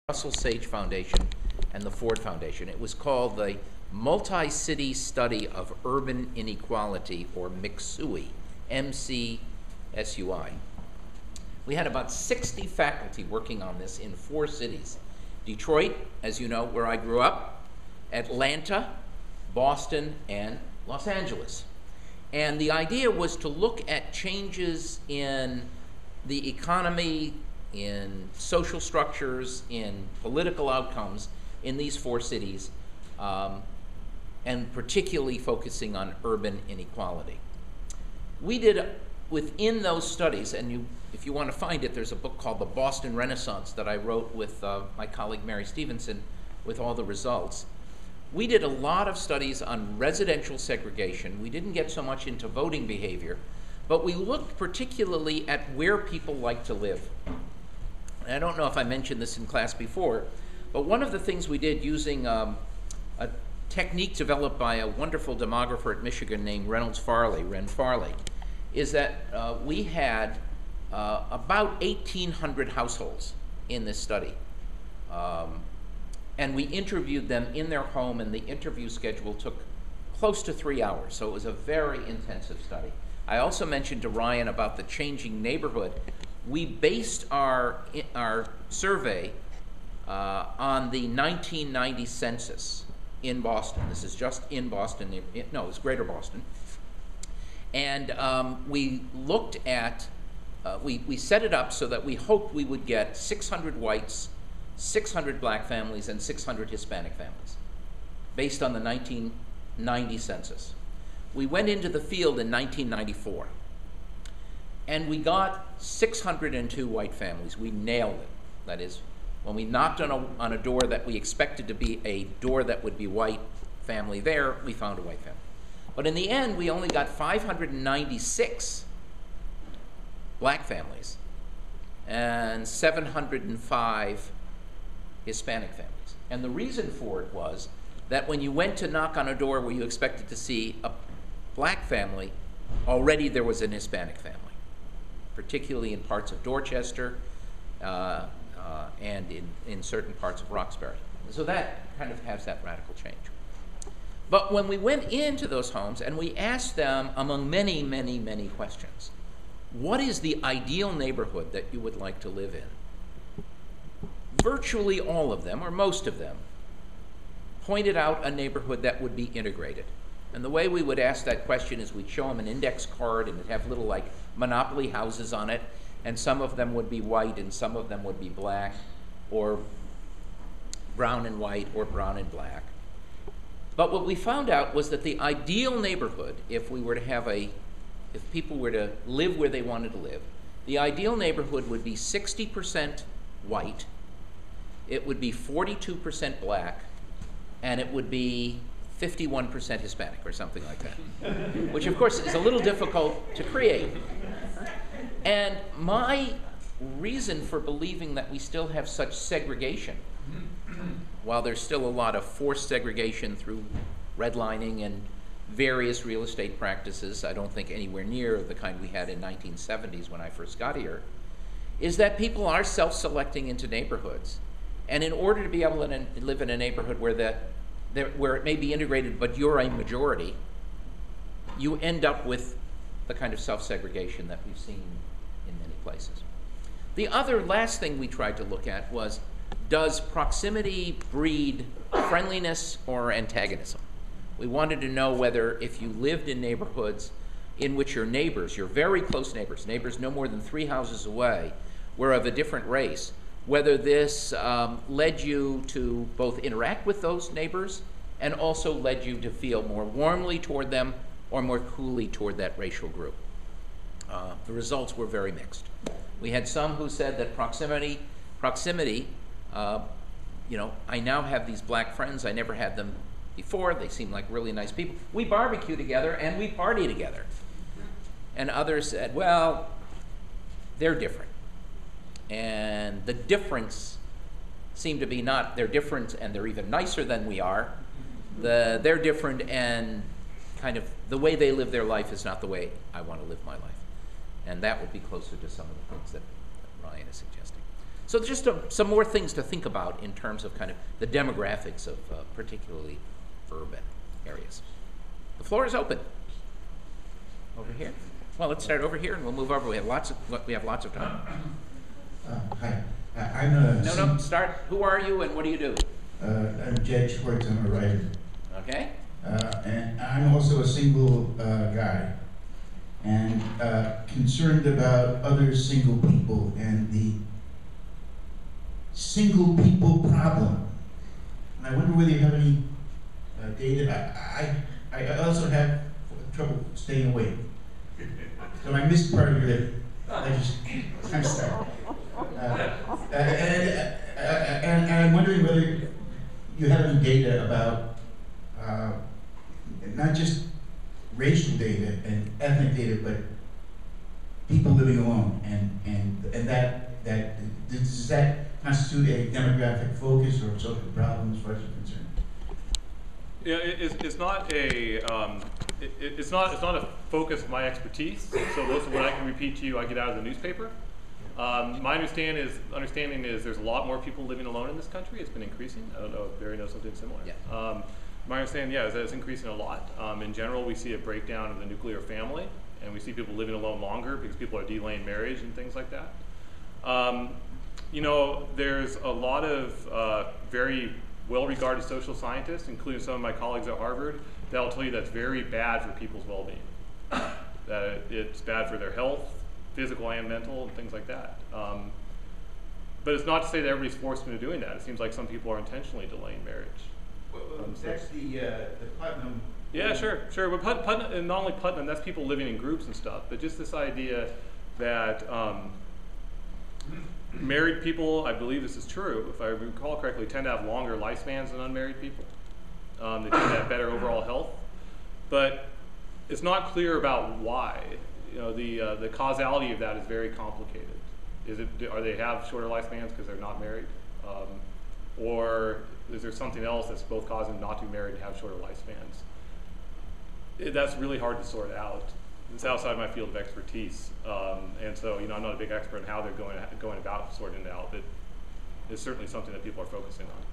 Russell Sage Foundation and the Ford Foundation. It was called the Multi-City Study of Urban Inequality, or MCSUI, M-C-S-U-I. We had about 60 faculty working on this in 4 cities. Detroit, as you know, where I grew up, Atlanta, Boston, and Los Angeles. And the idea was to look at changes in the economy, in social structures, in political outcomes in these 4 cities, and particularly focusing on urban inequality. We did, within those studies, and if you want to find it, there's a book called The Boston Renaissance that I wrote with my colleague Mary Stevenson with all the results. We did a lot of studies on residential segregation. We didn't get so much into voting behavior, but we looked particularly at where people like to live. And I don't know if I mentioned this in class before, but one of the things we did using a technique developed by a wonderful demographer at Michigan named Ren Farley, is that we had about 1,800 households in this study. And we interviewed them in their home, and the interview schedule took close to 3 hours, so it was a very intensive study. I also mentioned to Ryan about the changing neighborhood. We based our survey on the 1990 census in Boston. This is just in Boston. No, it's Greater Boston. And we looked at, we set it up so that we hoped we would get 600 whites, 600 black families, and 600 Hispanic families, based on the 1990 census. We went into the field in 1994. And we got 602 white families. We nailed it. That is, when we knocked on a door that we expected to be a door that would be white family there, we found a white family. But in the end, we only got 596 black families and 705 Hispanic families. And the reason for it was that when you went to knock on a door where you expected to see a black family, already there was an Hispanic family, particularly in parts of Dorchester and in certain parts of Roxbury. So that kind of has that radical change. But when we went into those homes and we asked them, among many, many, many questions, what is the ideal neighborhood that you would like to live in? Virtually all of them, or most of them, pointed out a neighborhood that would be integrated. And the way we would ask that question is we'd show them an index card, and it'd have little like Monopoly houses on it, and some of them would be white and some of them would be black, or brown and white, or brown and black. But what we found out was that the ideal neighborhood, if people were to live where they wanted to live, the ideal neighborhood would be 60% white, it would be 42% black, and it would be 51% Hispanic, or something like that, which of course is a little difficult to create. And my reason for believing that we still have such segregation, while there's still a lot of forced segregation through redlining and various real estate practices, I don't think anywhere near the kind we had in 1970s when I first got here, is that people are self-selecting into neighborhoods. And in order to be able to live in a neighborhood where it may be integrated, but you're a majority, you end up with the kind of self-segregation that we've seen in many places. The other last thing we tried to look at was, does proximity breed friendliness or antagonism? We wanted to know whether if you lived in neighborhoods in which your neighbors, your very close neighbors no more than 3 houses away, were of a different race, whether this led you to both interact with those neighbors and also led you to feel more warmly toward them or more coolly toward that racial group. The results were very mixed. We had some who said that proximity, you know, I now have these black friends, I never had them before, they seem like really nice people. We barbecue together and we party together. And others said, well, they're different. And the difference seemed to be not they're different and they're even nicer than we are. They're different and kind of the way they live their life is not the way I want to live my life. And that would be closer to some of the things that Ryan is suggesting. So just some more things to think about in terms of kind of the demographics of particularly urban areas. The floor is open. Over here. Well, let's start over here, and we'll move over. We have lots of time. Hi, I'm a No. Start. Who are you, and what do you do? I'm Jed Schwartz. I'm a writer. Okay. And I'm also a single guy, and concerned about other single people and the single people problem. And I wonder whether you have any data. I also have trouble staying awake. So I missed part of your I'm sorry. And I'm wondering whether you have any data about not just racial data and ethnic data, but people living alone, and that does that constitute a demographic focus or social problem as far as you're concerned? Yeah, it's not a it's not a focus of my expertise. So most of what I can repeat to you, I get out of the newspaper. My understanding is there's a lot more people living alone in this country. It's been increasing. I don't know if Barry knows something similar. Yeah. My understanding, is that it's increasing a lot. In general, we see a breakdown of the nuclear family, and we see people living alone longer because people are delaying marriage and things like that. You know, there's a lot of very well-regarded social scientists, including some of my colleagues at Harvard, that'll tell you that's very bad for people's well-being. That it's bad for their health, physical and mental, and things like that. But it's not to say that everybody's forced into doing that. It seems like some people are intentionally delaying marriage. That's the Putnam. Yeah, sure. But Putnam, and not only Putnam, that's people living in groups and stuff, but just this idea that married people, I believe this is true, if I recall correctly, tend to have longer lifespans than unmarried people. They tend to have better overall health. But it's not clear about why. You know, the causality of that is very complicated. Are they have shorter lifespans because they're not married? Or is there something else that's both causing them not to be married and have shorter lifespans? That's really hard to sort out. It's outside my field of expertise. And so, you know, I'm not a big expert in how they're going about sorting it out, but it's certainly something that people are focusing on.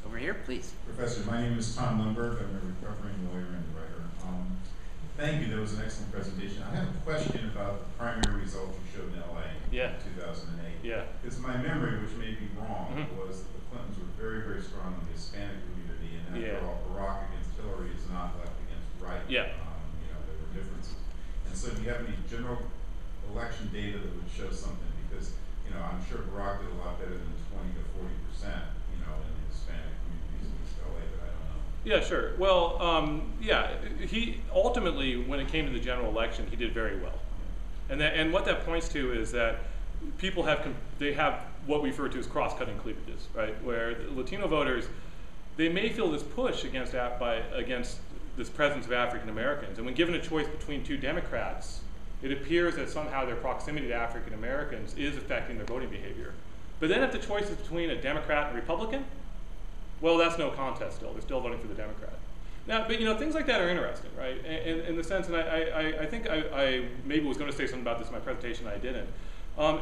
Over here, please. Professor, my name is Tom Lundberg. I'm a recovering lawyer and writer. Thank you. That was an excellent presentation. I have a question about the primary results you showed in LA in 2008. Yeah. Because my memory, which may be wrong, was that the Clintons were very, very strong in the Hispanic community, and after all, Barack against Hillary is not left against right. Yeah. You know, there were differences. And so do you have any general election data that would show something? Because, you know, I'm sure Barack did a lot better than 20 to 40%, you know, in the Hispanic communities in East LA, but I don't know. Yeah, sure. Well, he ultimately, when it came to the general election, he did very well, and what that points to is that people have what we refer to as cross-cutting cleavages, right? Where Latino voters, they may feel this push against this presence of African Americans, and when given a choice between two Democrats, it appears that somehow their proximity to African Americans is affecting their voting behavior. But then if the choice is between a Democrat and a Republican, well, that's no contest still. They're still voting for the Democrat. Now, but you know, things like that are interesting, right? In the sense, and I think I maybe was going to say something about this in my presentation, I didn't.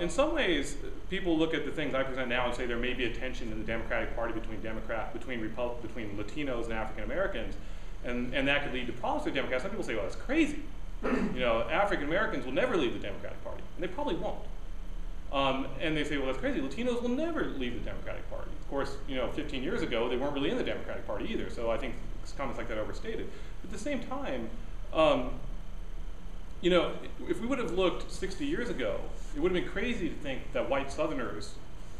In some ways, people look at the things I present now and say there may be a tension in the Democratic Party between Latinos and African Americans, and that could lead to problems with Democrats. Some people say, well, that's crazy. You know, African Americans will never leave the Democratic Party, and they probably won't. And they say, well, that's crazy. Latinos will never leave the Democratic Party. Of course, you know, 15 years ago, they weren't really in the Democratic Party either. So I think comments like that are overstated. But at the same time, you know, if we would have looked 60 years ago, it would have been crazy to think that white Southerners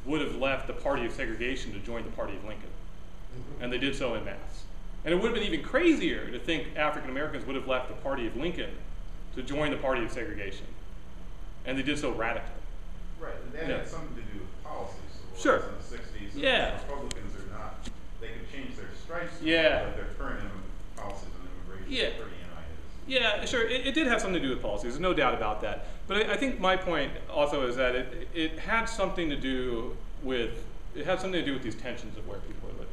would have left the party of segregation to join the party of Lincoln. And they did so en masse. And it would have been even crazier to think African Americans would have left the party of Lincoln to join the party of segregation. And they did so radically. Right, and that had something to do with policies. So sure. In the 60s, Republicans are not, they could change their stripes, but their current policies on immigration are pretty Yeah, sure. It did have something to do with policies. There's no doubt about that. But I think my point also is that it had something to do with these tensions of where people are living.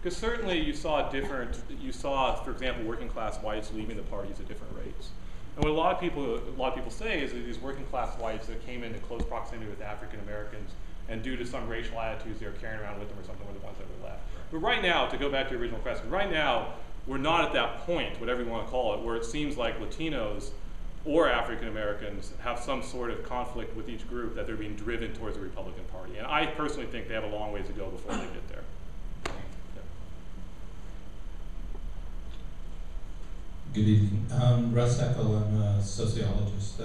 Because certainly you saw, for example, working class whites leaving the parties at different rates. And what a lot of people say is that these working class whites that came into close proximity with African Americans, and due to some racial attitudes they were carrying around with them or something, were the ones that were left. But right now, to go back to your original question, right now we're not at that point, whatever you want to call it, where it seems like Latinos or African Americans have some sort of conflict with each group, that they're being driven towards the Republican Party. And I personally think they have a long ways to go before they get there. Good evening. Russ Eckel, I'm a sociologist.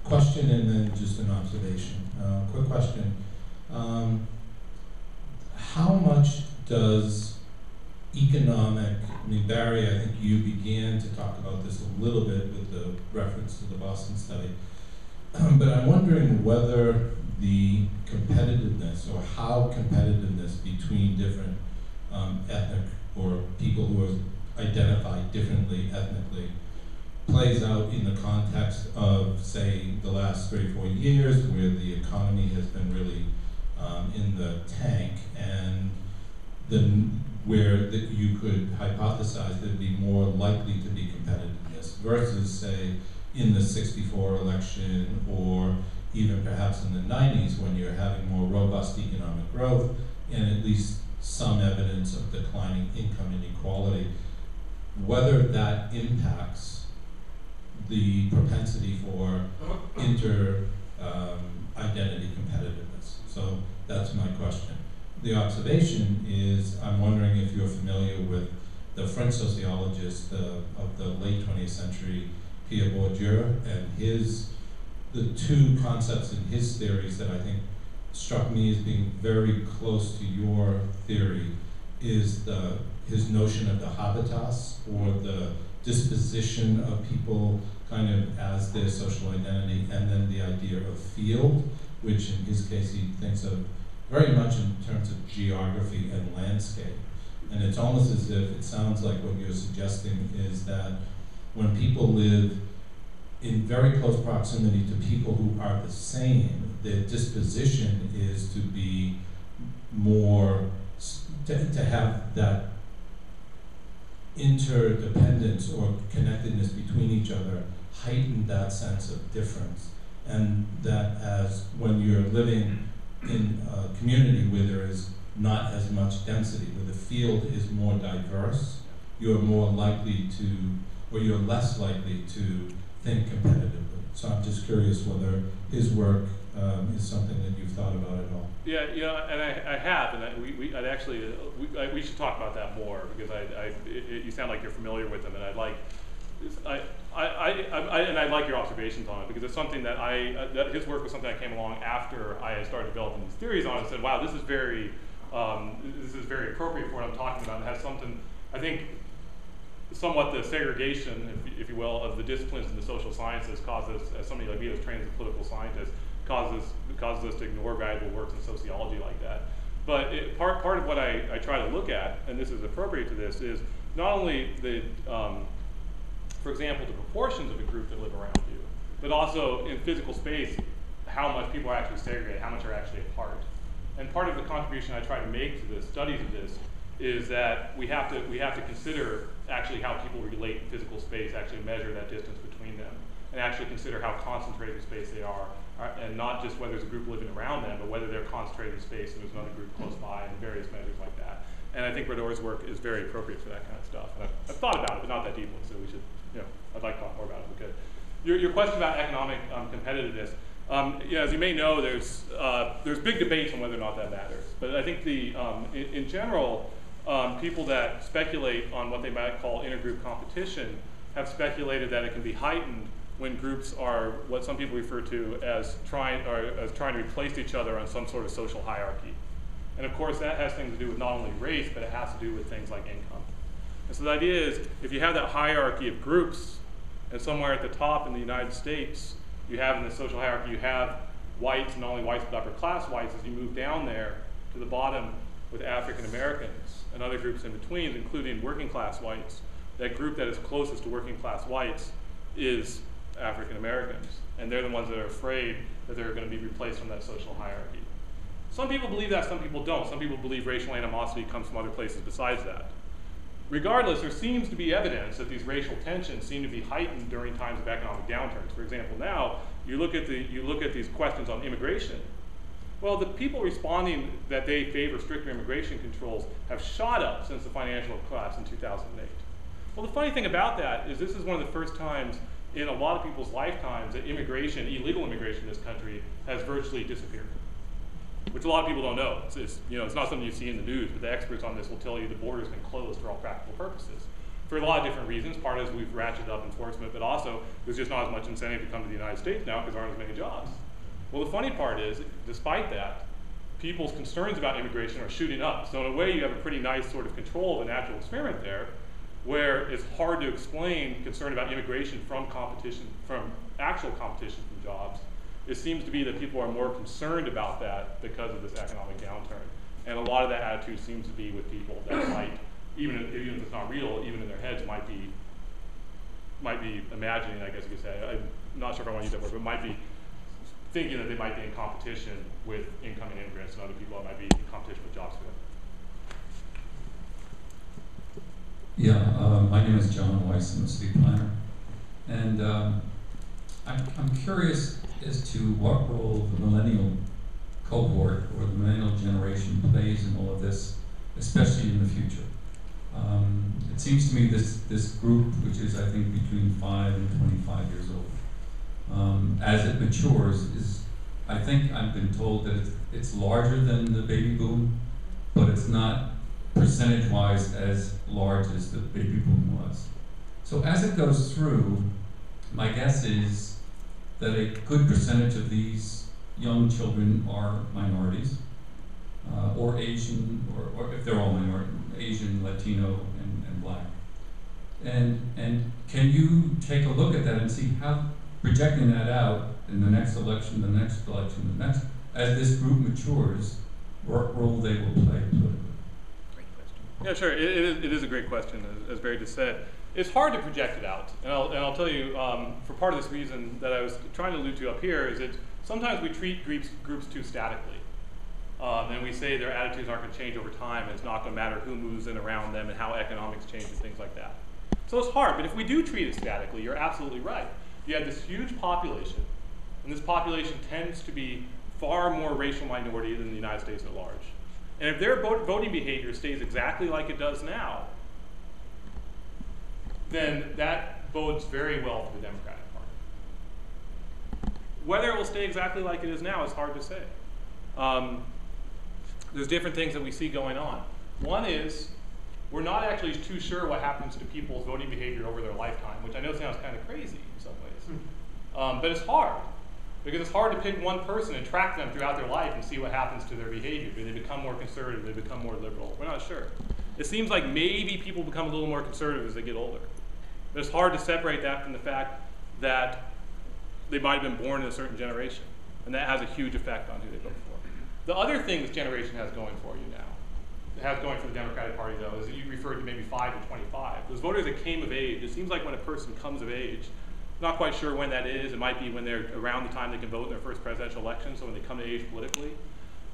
Question and then just an observation. Quick question. How much does economic, I mean, Barry, I think you began to talk about this a little bit with the reference to the Boston study, but I'm wondering whether the competitiveness or how competitiveness between different ethnic or people who are identified differently ethnically plays out in the context of, say, the last 3 or 4 years where the economy has been really in the tank, and where you could hypothesize there'd be more likely to be competitiveness versus, say, in the '64 election, or even perhaps in the '90s when you're having more robust economic growth and at least some evidence of declining income inequality, whether that impacts the propensity for inter-identity competitiveness. So that's my question. The observation is, I'm wondering if you're familiar with the French sociologist of the late 20th century, Pierre Bourdieu, and the two concepts in his theories that I think struck me as being very close to your theory is his notion of the habitus, or the disposition of people kind of as their social identity, and then the idea of field, which in his case he thinks of very much in terms of geography and landscape. And it's almost as if it sounds like what you're suggesting is that when people live in very close proximity to people who are the same, their disposition is to be more, to have that interdependence or connectedness between each other, heighten that sense of difference. And that as when you're living in a community where there is not as much density, where the field is more diverse, you're more likely to, or you're less likely to think competitively. So I'm just curious whether his work is something that you've thought about at all. Yeah, you know, and I have, and we should talk about that more, because you sound like you're familiar with them, and I like your observations on it, because it's something that his work was something I came along after I had started developing these theories on it, and said, wow, this is very appropriate for what I'm talking about. It has something, I think, somewhat the segregation, if you will, of the disciplines in the social sciences causes, as somebody like me who's trained as a political scientist, causes us to ignore valuable works in sociology like that. But part of what I try to look at, and this is appropriate to this, is not only for example, the proportions of a group that live around you, but also in physical space, how much people are actually segregated, how much are actually apart. And part of the contribution I try to make to the studies of this is that we have to consider actually how people relate in physical space, actually measure that distance between them, and actually consider how concentrated in space they are, and not just whether there's a group living around them, but whether they're concentrated in space and there's another group close by, and various measures like that. And I think Bourdieu's work is very appropriate for that kind of stuff. And I've thought about it, but not that deeply, so we should, I'd like to talk more about it if we could. Your question about economic competitiveness, as you may know, there's big debates on whether or not that matters. But I think in general, people that speculate on what they might call intergroup competition have speculated that it can be heightened when groups are what some people refer to as trying to replace each other on some sort of social hierarchy. And of course, that has things to do with not only race, but it has to do with things like income. And so the idea is, if you have that hierarchy of groups, and somewhere at the top in the United States, you have in the social hierarchy, you have whites, and not only whites, but upper class whites. As you move down there to the bottom with African Americans and other groups in between, including working class whites, that group that is closest to working class whites is African Americans. And they're the ones that are afraid that they're going to be replaced from that social hierarchy. Some people believe that, some people don't. Some people believe racial animosity comes from other places besides that. regardless, there seems to be evidence that these racial tensions seem to be heightened during times of economic downturns. For example, now you look at these questions on immigration. Well, the people responding that they favor stricter immigration controls have shot up since the financial collapse in 2008. Well, the funny thing about that is this is one of the first times in a lot of people's lifetimes that immigration, illegal immigration in this country, has virtually disappeared, which a lot of people don't know. It's not something you see in the news, but the experts on this will tell you the border's been closed for all practical purposes. For a lot of different reasons. Part is we've ratcheted up enforcement, but also there's just not as much incentive to come to the United States now because there aren't as many jobs. Well, the funny part is, despite that, people's concerns about immigration are shooting up. So in a way, you have a pretty nice sort of control of a natural experiment there, where it's hard to explain concern about immigration from competition, from actual competition from jobs. It seems to be that people are more concerned about that because of this economic downturn. And a lot of that attitude seems to be with people that might, even if it's not real, even in their heads might be imagining, I guess you could say. I'm not sure if I want to use that word, but might be thinking that they might be in competition with incoming immigrants and other people that might be in competition with jobs for them. Yeah, my name is John Weiss. I'm a city planner. And I'm curious as to what role the millennial cohort or the millennial generation plays in all of this, especially in the future. It seems to me this group, which is I think between 5 and 25 years old, as it matures, I think I've been told that it's larger than the baby boom, but it's not percentage-wise as large as the baby boom was. So as it goes through, my guess is that a good percentage of these young children are minorities, or Asian, or if they're all minority, Asian, Latino, and Black. And can you take a look at that and see how, projecting that out in the next election, as this group matures, what role they will play politically? Great question. Yeah, sure. It is a great question, as Barry just said. It's hard to project it out, and I'll tell you, for part of this reason that I was trying to allude to up here, is that sometimes we treat groups too statically. And we say their attitudes aren't going to change over time, and it's not going to matter who moves in around them and how economics change and things like that. So it's hard, but if we do treat it statically, you're absolutely right. You have this huge population, and this population tends to be far more racial minority than the United States at large. And if their voting behavior stays exactly like it does now, then that bodes very well for the Democratic Party. Whether it will stay exactly like it is now is hard to say. There's different things that we see going on. One is, we're not actually too sure what happens to people's voting behavior over their lifetime, which I know sounds kind of crazy in some ways. But it's hard, because it's hard to pick one person and track them throughout their life and see what happens to their behavior. Do they become more conservative? Do they become more liberal? We're not sure. It seems like maybe people become a little more conservative as they get older. But it's hard to separate that from the fact that they might have been born in a certain generation, and that has a huge effect on who they vote for. The other thing this generation has going for you now, it has going for the Democratic Party though, is that you referred to maybe 5 to 25. Those voters that came of age, it seems like when a person comes of age, not quite sure when that is, it might be when they're around the time they can vote in their first presidential election, so when they come to age politically,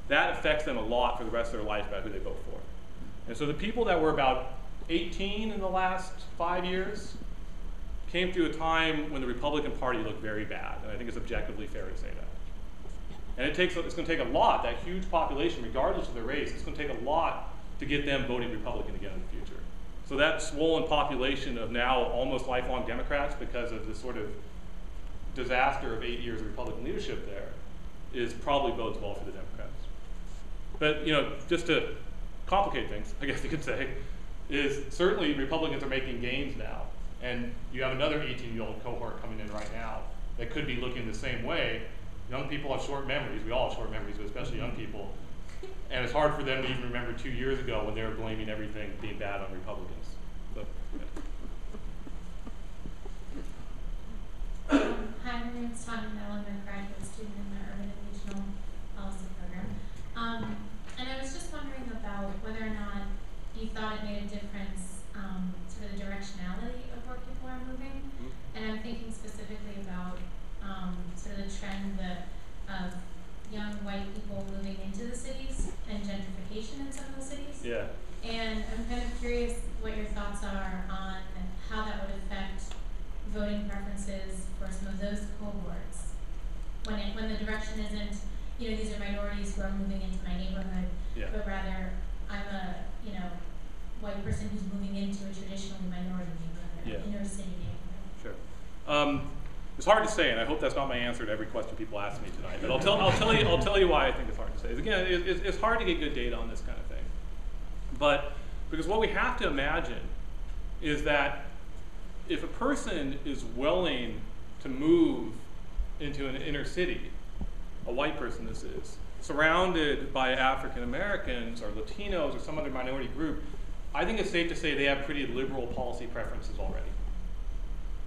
that affects them a lot for the rest of their life about who they vote for. And so the people that were about 18 in the last 5 years came through a time when the Republican Party looked very bad, and I think it's objectively fair to say that. And it's going to take a lot, that huge population, regardless of their race, it's going to take a lot to get them voting Republican again in the future. So that swollen population of now almost lifelong Democrats, because of this sort of disaster of 8 years of Republican leadership there, is probably bodes well for the Democrats. But just to complicate things, I guess you could say, is certainly Republicans are making gains now. And you have another 18-year-old cohort coming in right now that could be looking the same way. Young people have short memories. We all have short memories, but especially young people. And it's hard for them to even remember 2 years ago when they were blaming everything being bad on Republicans. So, Hi, my name is Tanya Mellon. I'm a graduate student in the Urban and Regional Policy Program. And I was just wondering about whether or not you thought it made a difference to the directionality of where people are moving. And I'm thinking specifically about sort of the trend of young white people moving into the cities and gentrification in some of the cities. yeah. And I'm kind of curious what your thoughts are on how that would affect voting preferences for some of those cohorts when the direction isn't, you know, these are minorities who are moving into my neighborhood, Yeah. but rather I'm a, you know, white person who's moving into a traditionally minority neighborhood, Yeah. inner city neighborhood. Sure. It's hard to say, and I hope that's not my answer to every question people ask me tonight. But I'll tell you why I think it's hard to say. Again, it's hard to get good data on this kind of thing. But because what we have to imagine is that if a person is willing to move into an inner city, a white person this is, surrounded by African Americans or Latinos or some other minority group, I think it's safe to say they have pretty liberal policy preferences already.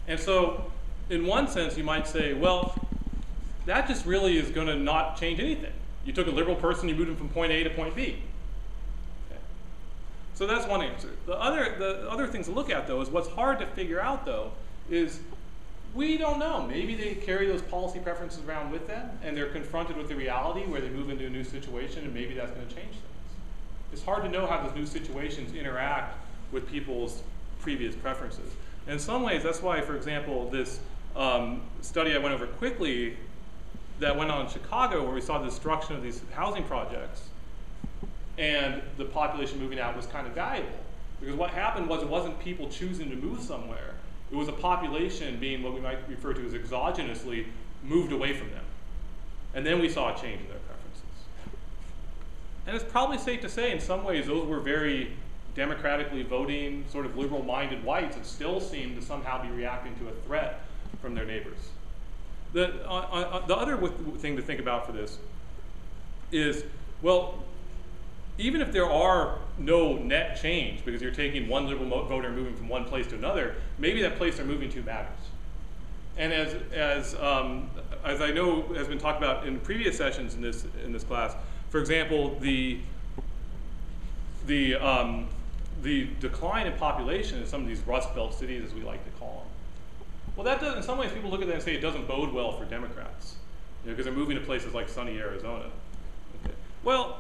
And so, in one sense, you might say, well, that just really is going to not change anything. You took a liberal person, you moved them from point A to point B. Okay. So that's one answer. The other things to look at, though, is what's hard to figure out, though, is we don't know. Maybe they carry those policy preferences around with them, and they're confronted with the reality where they move into a new situation, and maybe that's going to change things. It's hard to know how those new situations interact with people's previous preferences. And in some ways, that's why, for example, this study I went over quickly that went on in Chicago, where we saw the destruction of these housing projects, and the population moving out was kind of valuable. Because what happened was it wasn't people choosing to move somewhere. It was a population being what we might refer to as exogenously moved away from them. And then we saw a change in their preferences. And it's probably safe to say in some ways those were very democratically voting, sort of liberal-minded whites that still seemed to somehow be reacting to a threat from their neighbors. The other thing to think about for this is, well, even if there are no net change because you're taking one liberal voter and moving from one place to another, maybe that place they're moving to matters. And as I know has been talked about in previous sessions in this class, for example, the decline in population in some of these Rust Belt cities, as we like to call them. Well, that does, in some ways, people look at that and say it doesn't bode well for Democrats, because they're moving to places like sunny Arizona. Okay. Well,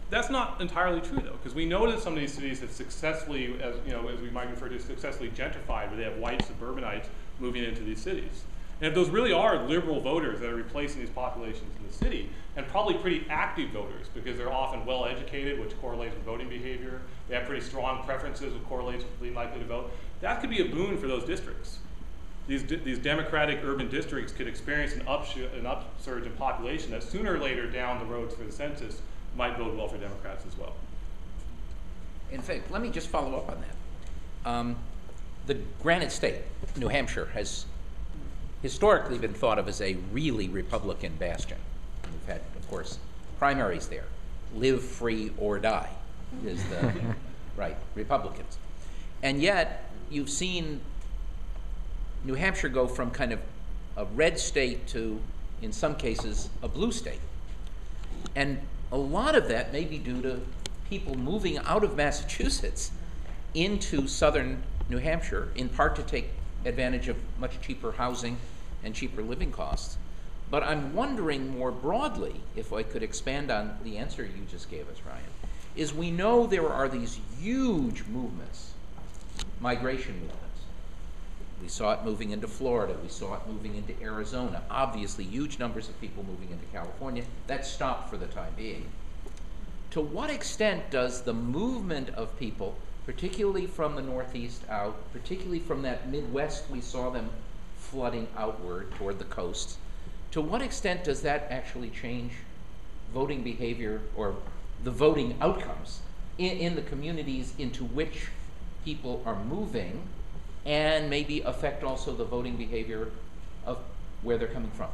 that's not entirely true, though, because we know that some of these cities have successfully, as we might refer to, successfully gentrified, where they have white suburbanites moving into these cities. And if those really are liberal voters that are replacing these populations in the city, and probably pretty active voters, because they're often well-educated, which correlates with voting behavior, they have pretty strong preferences, which correlates with being likely to vote, that could be a boon for those districts. These democratic urban districts could experience an upsurge in population that sooner or later down the road for the census might bode well for Democrats as well. In fact, let me just follow up on that. The Granite State, New Hampshire, has historically been thought of as a really Republican bastion. We've had, of course, primaries there. Live free or die is the right, Republicans. And yet, you've seen New Hampshire go from kind of a red state to, in some cases, a blue state. And a lot of that may be due to people moving out of Massachusetts into southern New Hampshire, in part to take advantage of much cheaper housing and cheaper living costs. But I'm wondering more broadly, if I could expand on the answer you just gave us, Ryan, is we know there are these huge movements, migration movements. We saw it moving into Florida, we saw it moving into Arizona, obviously huge numbers of people moving into California. That stopped for the time being. To what extent does the movement of people, particularly from the Northeast out, particularly from that Midwest we saw them flooding outward toward the coasts, to what extent does that actually change voting behavior or the voting outcomes in the communities into which people are moving, and maybe affect also the voting behavior of where they're coming from?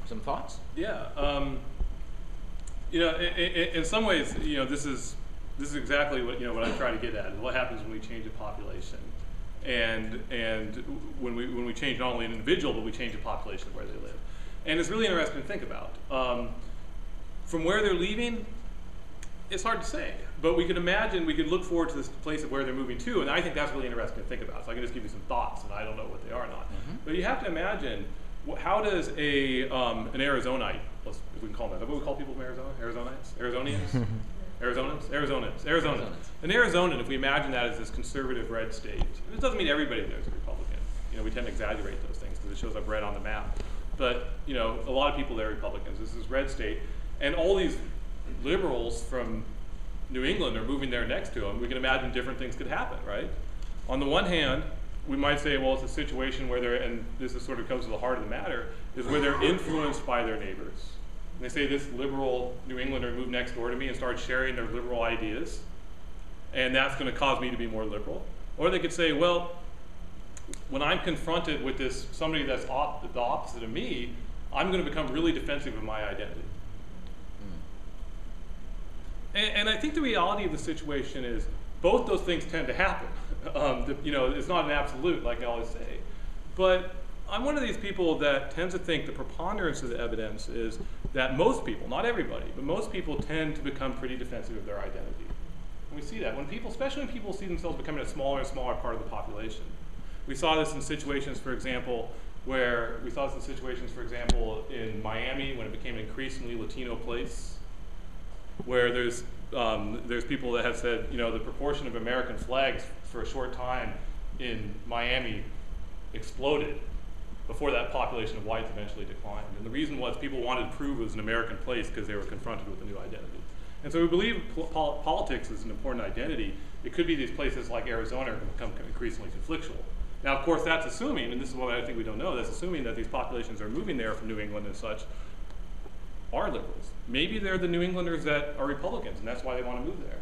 Some thoughts? Yeah, in some ways, this is exactly what what I try to get at. Is what happens when we change a population, and when we change not only an individual, but we change a population where they live. And it's really interesting to think about. From where they're leaving, it's hard to say. But we could imagine, we could look forward to this place of where they're moving to, and I think that's really interesting to think about. So I can just give you some thoughts, and I don't know what they are or not. Mm-hmm. But you have to imagine, how does an Arizonite, if we can call them that, what do we call people from Arizona? Arizonites? Arizonians? Arizonans? Arizonans. In Arizona, if we imagine that as this conservative red state, it doesn't mean everybody there is a Republican. You know, we tend to exaggerate those things because it shows up red on the map. But, you know, a lot of people there are Republicans. This is red state. And all these liberals from New England are moving there next to them. We can imagine different things could happen, right? On the one hand, we might say, well, it's a situation where they're, and this is sort of comes to the heart of the matter, is where they're influenced by their neighbors. And they say this liberal New Englander moved next door to me and started sharing their liberal ideas, and that's going to cause me to be more liberal. Or they could say, well, when I'm confronted with this, somebody that's the opposite of me, I'm going to become really defensive of my identity. And I think the reality of the situation is both those things tend to happen. You know, it's not an absolute, like I always say. But I'm one of these people that tends to think the preponderance of the evidence is that most people, not everybody, but most people tend to become pretty defensive of their identity. And we see that when people, especially when people see themselves becoming a smaller and smaller part of the population. We saw this in situations, for example, in Miami when it became an increasingly Latino place, where there's people that have said, you know, the proportion of American flags for a short time in Miami exploded before that population of whites eventually declined. And the reason was people wanted to prove it was an American place because they were confronted with a new identity. And so we believe politics is an important identity. It could be these places like Arizona are going to become increasingly conflictual. Now, of course, that's assuming, and this is what I think we don't know, that's assuming that these populations are moving there from New England and such are liberals. Maybe they're the New Englanders that are Republicans, and that's why they want to move there.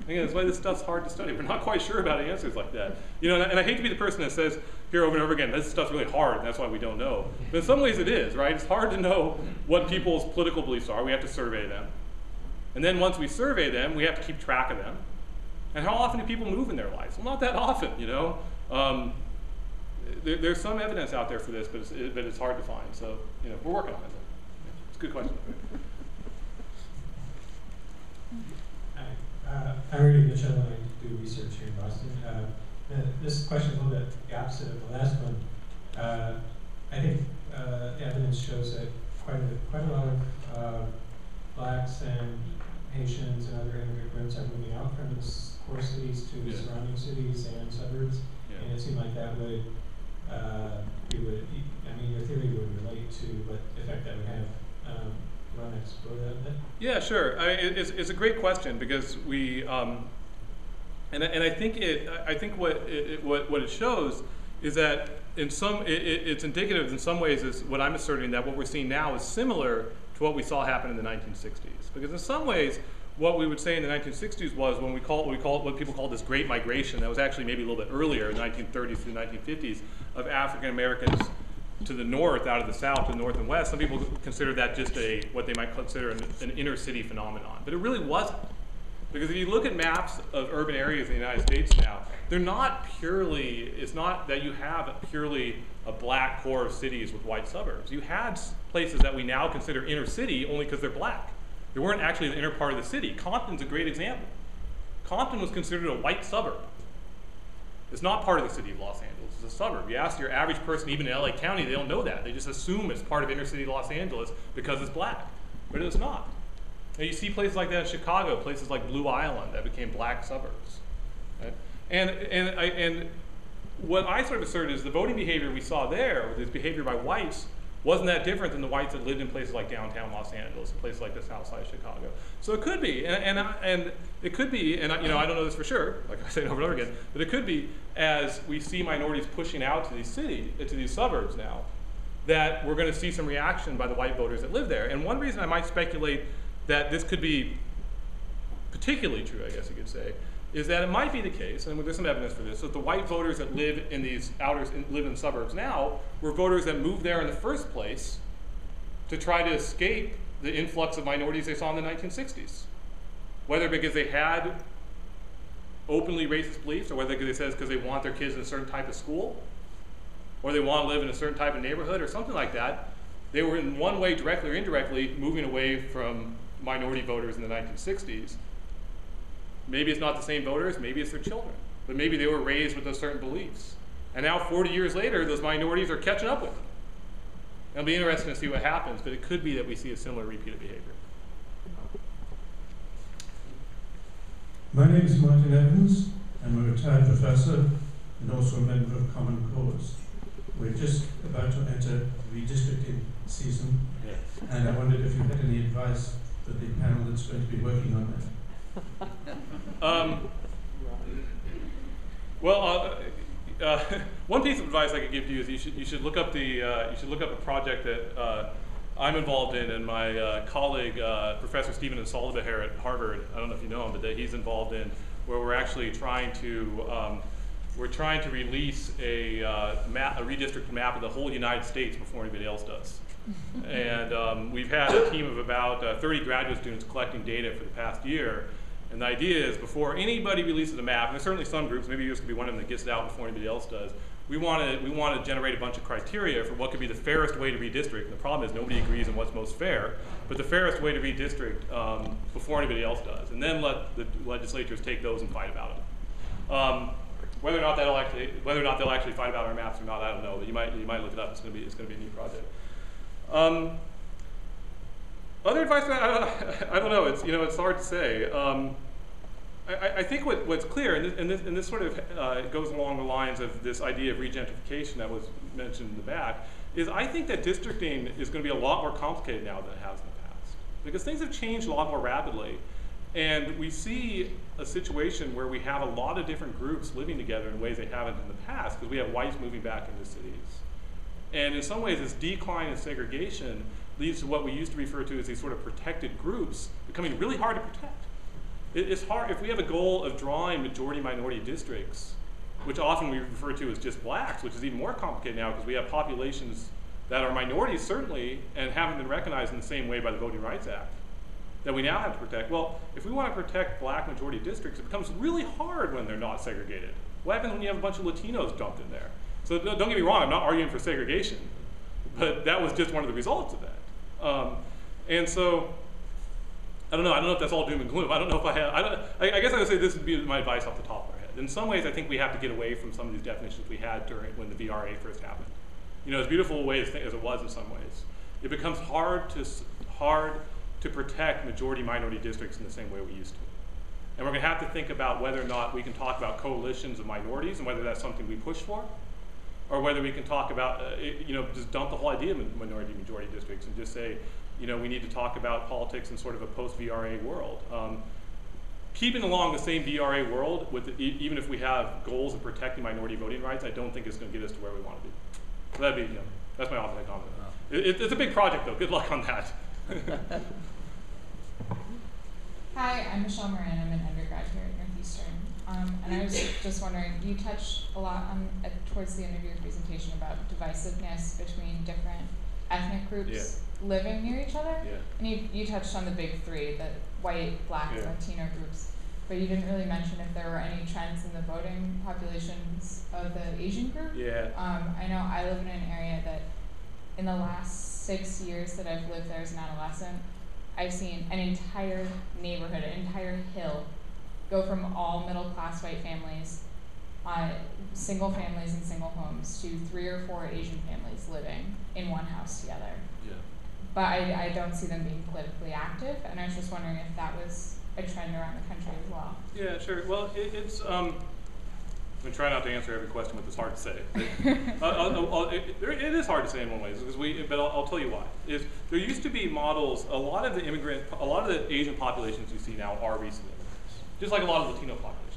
Again, that's why this stuff's hard to study. We're not quite sure about answers like that. You know, and I hate to be the person that says here over and over again, this stuff's really hard, and that's why we don't know. But in some ways it is, right? It's hard to know what people's political beliefs are. We have to survey them. And then once we survey them, we have to keep track of them. And how often do people move in their lives? Well, not that often, you know. There's some evidence out there for this, but it's hard to find. So, you know, we're working on it. It's a good question. I'm Rudy Mitchell, and I do research here in Boston. This question is a little bit the opposite of the last one. I think evidence shows that quite a lot of blacks and Haitians and other immigrant groups are moving out from the core cities to the surrounding cities and suburbs, and it seemed like that would, your theory would relate to what effect that would have. Want to explore that a bit? Yeah, sure. It's a great question because we, and I think what it shows is that it's indicative in some ways is what I'm asserting that what we're seeing now is similar to what we saw happen in the 1960s. Because in some ways, what we would say in the 1960s was when what people called this Great Migration, that was actually maybe a little bit earlier, in the 1930s through the 1950s, of African Americans to the north, out of the south, to the north and west. Some people consider that just what they might consider an inner city phenomenon. But it really wasn't. Because if you look at maps of urban areas in the United States now, they're not purely, it's not that you have purely a black core of cities with white suburbs. You had places that we now consider inner city only because they're black. They weren't actually the inner part of the city. Compton's a great example. Compton was considered a white suburb. It's not part of the city of Los Angeles. It's a suburb. You ask your average person, even in LA County, they don't know that. They just assume it's part of inner city Los Angeles because it's black. But it's not. And you see places like that in Chicago, places like Blue Island that became black suburbs. Right? And what I sort of assert is the voting behavior we saw there, with this behavior by whites, wasn't that different than the whites that lived in places like downtown Los Angeles, places like the south side of Chicago. So it could be, and it could be, and I don't know this for sure, like I say over and over again, but it could be as we see minorities pushing out to these cities, to these suburbs now, that we're going to see some reaction by the white voters that live there. And one reason I might speculate that this could be particularly true, I guess you could say, is that it might be the case, and there's some evidence for this, that the white voters that live in these live in suburbs now were voters that moved there in the first place to try to escape the influx of minorities they saw in the 1960s. Whether because they had openly racist beliefs, or whether they said because they want their kids in a certain type of school, or they want to live in a certain type of neighborhood, or something like that. They were in one way, directly or indirectly, moving away from minority voters in the 1960s. Maybe it's not the same voters, maybe it's their children. But maybe they were raised with those certain beliefs. And now 40 years later, those minorities are catching up with them. It'll be interesting to see what happens, but it could be that we see a similar repeated behavior. My name is Martin Evans. I'm a retired professor and also a member of Common Cause. We're just about to enter redistricting season, and I wondered if you had any advice for the panel that's going to be working on that. One piece of advice I could give to you is you should look up a project that I'm involved in, and my colleague Professor Stephen Insolvaher at Harvard, I don't know if you know him, but that he's involved in, where we're actually trying to release a redistricted map of the whole United States before anybody else does. And we've had a team of about 30 graduate students collecting data for the past year. And the idea is, before anybody releases a map, and there's certainly some groups, maybe yours could be one of them that gets it out before anybody else does, we want to generate a bunch of criteria for what could be the fairest way to redistrict. And the problem is nobody agrees on what's most fair, but the fairest way to redistrict before anybody else does. And then let the legislatures take those and fight about it. Whether or not they'll actually fight about our maps or not, I don't know. But you might look it up. It's going to be a neat project. Other advice? I don't know. It's hard to say. I think what's clear, and this sort of goes along the lines of this idea of regentrification that was mentioned in the back, is I think that districting is going to be a lot more complicated now than it has in the past, because things have changed a lot more rapidly. And we see a situation where we have a lot of different groups living together in ways they haven't in the past, because we have whites moving back into cities. And in some ways, this decline in segregation leads to what we used to refer to as these sort of protected groups becoming really hard to protect. It's hard, if we have a goal of drawing majority-minority districts, which often we refer to as just blacks, which is even more complicated now because we have populations that are minorities, certainly, and haven't been recognized in the same way by the Voting Rights Act, that we now have to protect. Well, if we want to protect black majority districts, it becomes really hard when they're not segregated. What happens when you have a bunch of Latinos dumped in there? So don't get me wrong, I'm not arguing for segregation, but that was just one of the results of that. And so, I don't know if that's all doom and gloom. I don't know if I guess I would say this would be my advice off the top of our head. In some ways, I think we have to get away from some of these definitions we had when the VRA first happened. As beautiful a way as it was in some ways, it becomes hard to protect majority-minority districts in the same way we used to. And we're going to have to think about whether or not we can talk about coalitions of minorities and whether that's something we push for, or whether we can talk about, just dump the whole idea of minority-majority districts and just say, we need to talk about politics in sort of a post-VRA world. Keeping along the same VRA world, even if we have goals of protecting minority voting rights, I don't think it's going to get us to where we want to be. So that'd be, that's my ultimate comment. It's a big project, though. Good luck on that. Hi, I'm Michelle Moran. I'm an undergraduate at Northeastern. And I was just wondering, you touched a lot towards the end of your presentation about divisiveness between different ethnic groups living near each other. Yeah. And you touched on the big three, the white, black, and Latino groups. But you didn't really mention if there were any trends in the voting populations of the Asian group. Yeah. I know I live in an area that in the last 6 years that I've lived there as an adolescent, I've seen an entire neighborhood, an entire hill, go from all middle-class white families, single families and single homes, to 3 or 4 Asian families living in one house together. Yeah. But I don't see them being politically active, and I was just wondering if that was a trend around the country as well. Yeah, sure. Well, it's I'm going to try not to answer every question, but it's hard to say. It is hard to say in one way, but I'll tell you why. There used to be models. A lot of the Asian populations you see now are recent immigrants, just like a lot of Latino populations.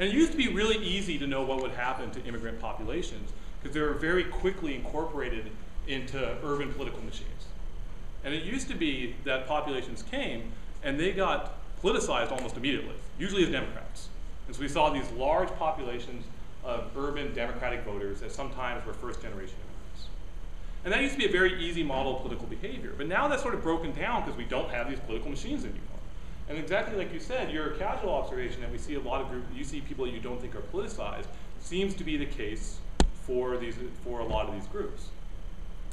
And it used to be really easy to know what would happen to immigrant populations because they were very quickly incorporated into urban political machines. And it used to be that populations came and they got politicized almost immediately, usually as Democrats. And so we saw these large populations of urban Democratic voters that sometimes were first-generation immigrants. And that used to be a very easy model of political behavior. But now that's sort of broken down because we don't have these political machines anymore. And exactly like you said, your casual observation that we see a lot of groups, you see people that you don't think are politicized, seems to be the case for a lot of these groups.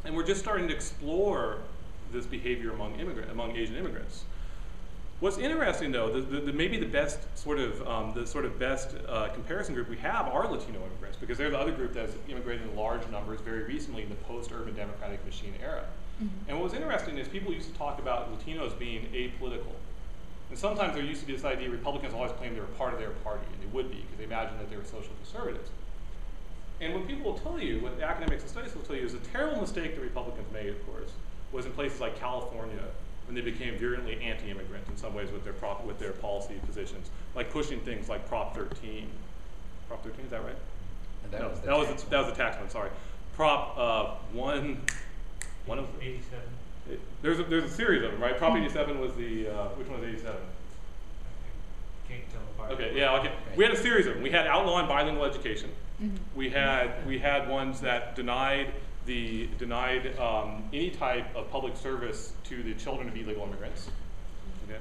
And we're just starting to explore this behavior among Asian immigrants. What's interesting, though, maybe the best comparison group we have are Latino immigrants, because they're the other group that's immigrated in large numbers very recently in the post-urban democratic machine era. Mm-hmm. And what was interesting is people used to talk about Latinos being apolitical. And sometimes there used to be this idea Republicans always claimed they were part of their party, and they would be, because they imagined that they were social conservatives. And what people will tell you, what academics and studies will tell you, is a terrible mistake the Republicans made, of course, was in places like California, when they became virulently anti-immigrant in some ways with their policy positions, like pushing things like Prop 13. Prop 13, is that right? That was the tax one. Sorry. Prop one of 87. There's a series of them, right? Prop 87 was the which one was 87? Can't tell the part. Okay, yeah, okay. We had a series of them. We had outlawing bilingual education. Mm-hmm. We had ones that denied any type of public service to the children of illegal immigrants, okay,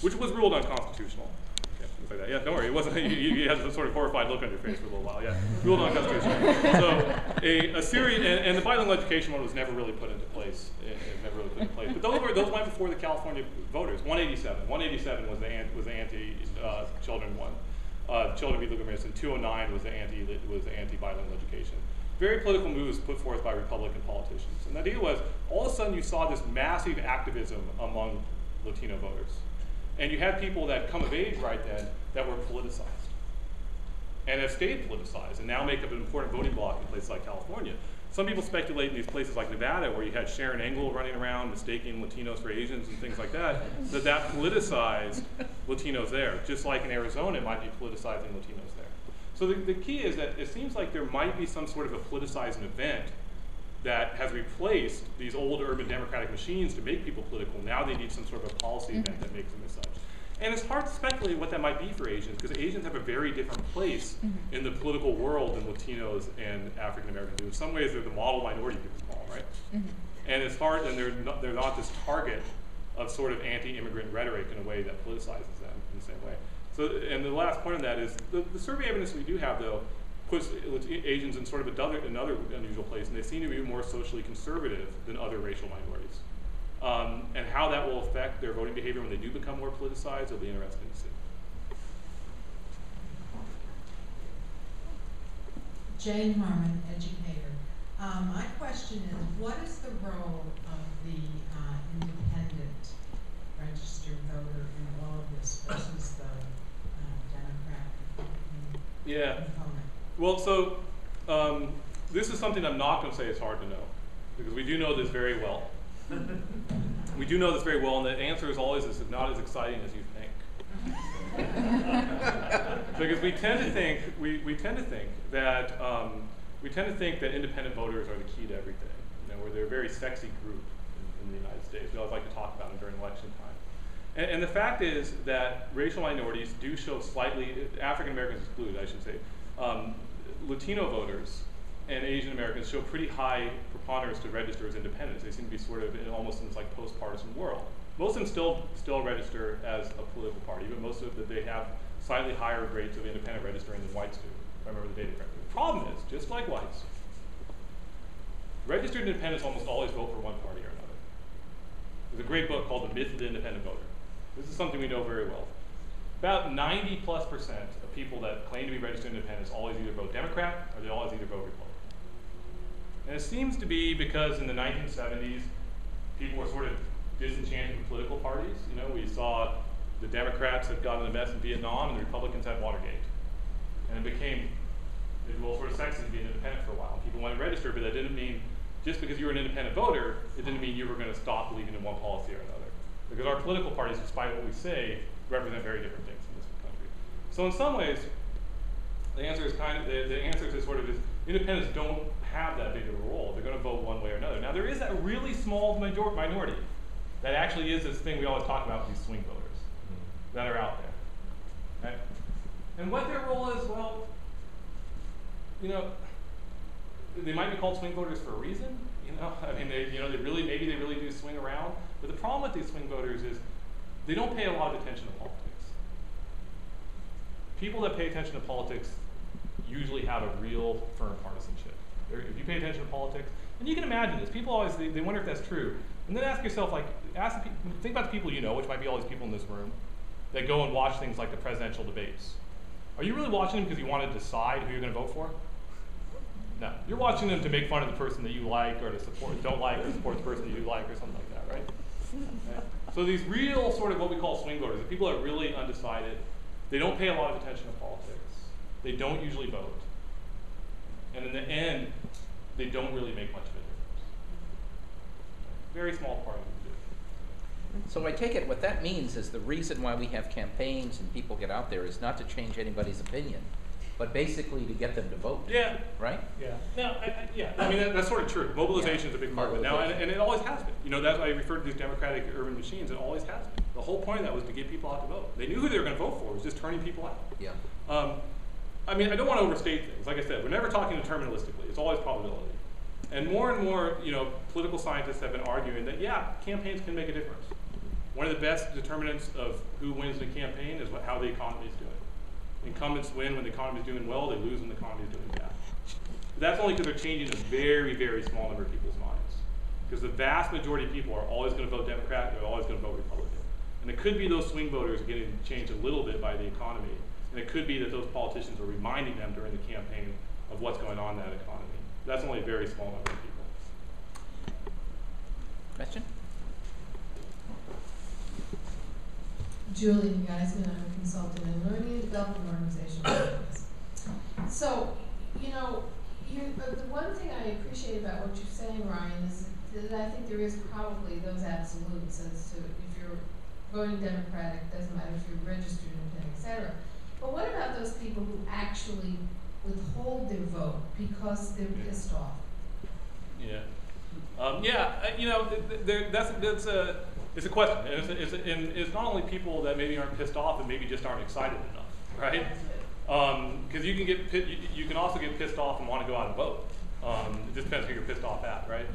which was ruled unconstitutional. Okay, things like that. Yeah, don't worry, it wasn't. You had a sort of horrified look on your face for a little while. Yeah, ruled unconstitutional. So a series, and the bilingual education one was never really put into place. It never really put into place. But those went before the California voters. 187 was the anti children one. Children of illegal immigrants, and 209 was the anti-bilingual education. Very political moves put forth by Republican politicians. And the idea was, all of a sudden you saw this massive activism among Latino voters. And you had people that come of age right then that were politicized. And have stayed politicized, and now make up an important voting bloc in places like California. Some people speculate in these places like Nevada, where you had Sharon Engel running around mistaking Latinos for Asians and things like that, that politicized Latinos there. Just like in Arizona, it might be politicizing Latinos there. So the key is that it seems like there might be some sort of a politicizing event that has replaced these old urban democratic machines to make people political. Now they need some sort of a policy event that makes them as such. And it's hard to speculate what that might be for Asians, because Asians have a very different place in the political world than Latinos and African Americans do. In some ways, they're the model minority, people call them, right? And it's hard, and they're not this target of sort of anti-immigrant rhetoric in a way that politicizes them in the same way. So, and the last point on that is, the survey evidence we do have, though, puts Asians in sort of another unusual place, and they seem to be more socially conservative than other racial minorities. And how that will affect their voting behavior when they do become more politicized, it'll be interesting to see. Jane Harmon, educator. My question is, what is the role of the independent registered voter in all of this versus the Democratic component? Well, so this is something I'm not going to say is hard to know, because we do know this very well. We do know this very well, and the answer is always it's not as exciting as you think. Because we tend to think that independent voters are the key to everything. You know, where they're a very sexy group in the United States. We always like to talk about them during election time. And the fact is that racial minorities do show slightly, African Americans excluded, I should say, Latino voters and Asian Americans show pretty high preponderance to register as independents. They seem to be sort of almost in this like post-partisan world. Most of them still register as a political party, but most of them, they have slightly higher rates of independent registering than whites do, if I remember the data correctly. The problem is, just like whites, registered independents almost always vote for one party or another. There's a great book called The Myth of the Independent Voter. This is something we know very well. About 90+% of people that claim to be registered independents always either vote Democrat or they always either vote Republican. And it seems to be because in the 1970s, people were sort of disenchanted with political parties. You know, we saw the Democrats had gotten a mess in Vietnam and the Republicans had Watergate. And it became sort of sexy to be an independent for a while. People wanted to register, but that didn't mean, just because you were an independent voter, it didn't mean you were going to stop believing in one policy or another. Because our political parties, despite what we say, represent very different things in this country. So in some ways, the answer is the answer to sort of is, independents don't have that big of a role. They're going to vote one way or another. Now there is that really small minority that actually is this thing we always talk about, these swing voters that are out there. Okay? And what their role is, well, you know, they might be called swing voters for a reason. You know, I mean, maybe they really do swing around. But the problem with these swing voters is they don't pay a lot of attention to politics. People that pay attention to politics usually have a real firm partisanship. If you pay attention to politics, and you can imagine this, people always, they wonder if that's true. And then ask yourself, like, think about the people you know, which might be all these people in this room, that go and watch things like the presidential debates. Are you really watching them because you want to decide who you're going to vote for? No. You're watching them to make fun of the person that you like, or to don't like, or support the person you like, or something like that, right? So these real sort of what we call swing voters, the people that are really undecided, they don't pay a lot of attention to politics. They don't usually vote. And in the end, they don't really make much of a difference. Very small part of them do. So I take it what that means is the reason why we have campaigns and people get out there is not to change anybody's opinion, but basically to get them to vote. Yeah. Right? Yeah. No, I mean, that's sort of true. Mobilization is a big part of it now, and it always has been. You know, that's why I referred to these democratic urban machines. It always has been. The whole point of that was to get people out to vote. They knew who they were going to vote for. It was just turning people out. Yeah. I mean, I don't want to overstate things. Like I said, we're never talking deterministically. It's always probability. And more, you know, political scientists have been arguing that, yeah, campaigns can make a difference. One of the best determinants of who wins the campaign is how the economy is doing. Incumbents win when the economy is doing well, they lose when the economy is doing bad. But that's only because they're changing a very, very small number of people's minds. Because the vast majority of people are always going to vote Democrat, they're always going to vote Republican. And it could be those swing voters are getting changed a little bit by the economy. And it could be that those politicians are reminding them during the campaign of what's going on in that economy. That's only a very small number of people. Question? Julie Geisman, I'm a consultant in learning and development organizations. So, you know, the one thing I appreciate about what you're saying, Ryan, is that I think there is probably those absolutes as to if you're voting Democratic, doesn't matter if you're registered, et cetera. But what about those people who actually withhold their vote because they're pissed off? Yeah. You know, it's a question. And it's not only people that maybe aren't pissed off and maybe just aren't excited enough, right? Because you can also get pissed off and want to go out and vote. It just depends who you're pissed off at, right?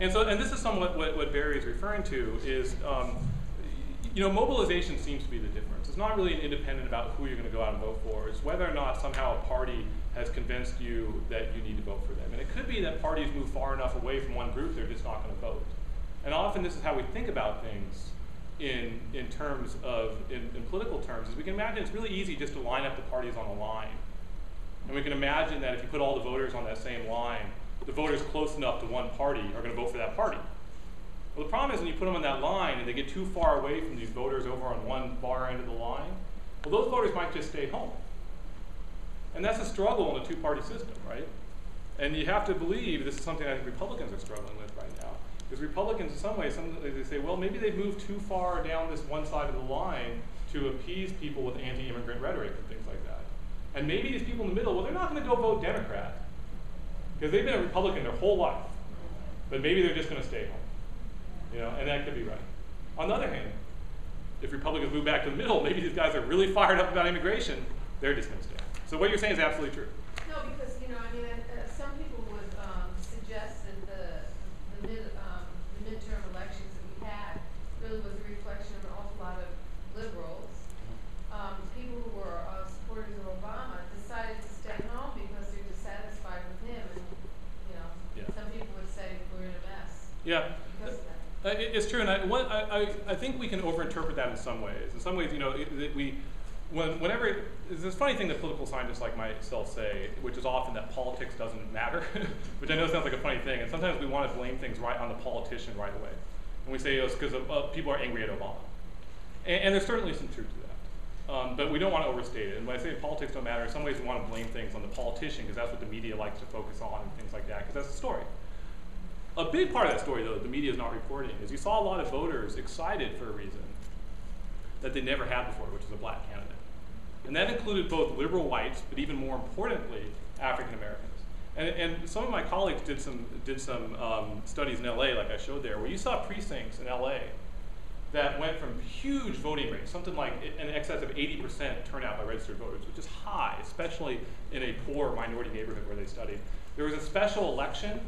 And this is somewhat what Barry is referring to is, you know, mobilization seems to be the difference. It's not really independent about who you're going to go out and vote for. It's whether or not somehow a party has convinced you that you need to vote for them. And it could be that parties move far enough away from one group they're just not going to vote. And often this is how we think about things in terms of, in political terms, is we can imagine it's really easy just to line up the parties on a line. And we can imagine that if you put all the voters on that same line, the voters close enough to one party are going to vote for that party. Well, the problem is when you put them on that line and they get too far away from these voters over on one far end of the line, well, those voters might just stay home. And that's a struggle in a two-party system, right? And you have to believe this is something I think Republicans are struggling with right now. Because Republicans, in some ways, they say, well, maybe they've moved too far down this one side of the line to appease people with anti-immigrant rhetoric and things like that. And maybe these people in the middle, well, they're not going to go vote Democrat because they've been a Republican their whole life. But maybe they're just going to stay home. You know, and that could be right. On the other hand, if Republicans move back to the middle, maybe these guys are really fired up about immigration, they're just going to stay. So what you're saying is absolutely true. No, because, you know, I mean, some people would suggest that the midterm elections that we had really was a reflection of an awful lot of liberals. People who were supporters of Obama decided to stay home because they're dissatisfied with him. And, you know, some people would say we're in a mess. Yeah. Because of that. It's true, and I think we can overinterpret that in some ways. In some ways, you know, whenever there's this funny thing that political scientists like myself say, which is often that politics doesn't matter, which I know sounds like a funny thing, and sometimes we want to blame things right on the politician right away, and we say it's because people are angry at Obama, and there's certainly some truth to that, but we don't want to overstate it. And when I say politics don't matter, in some ways we want to blame things on the politician because that's what the media likes to focus on and things like that, because that's the story. A big part of that story, though, that the media is not reporting, is you saw a lot of voters excited for a reason that they never had before, which is a black candidate. And that included both liberal whites, but even more importantly, African Americans. And some of my colleagues did some studies in LA, like I showed there, where you saw precincts in LA that went from huge voting rates, something like in excess of 80% turnout by registered voters, which is high, especially in a poor minority neighborhood where they studied. There was a special election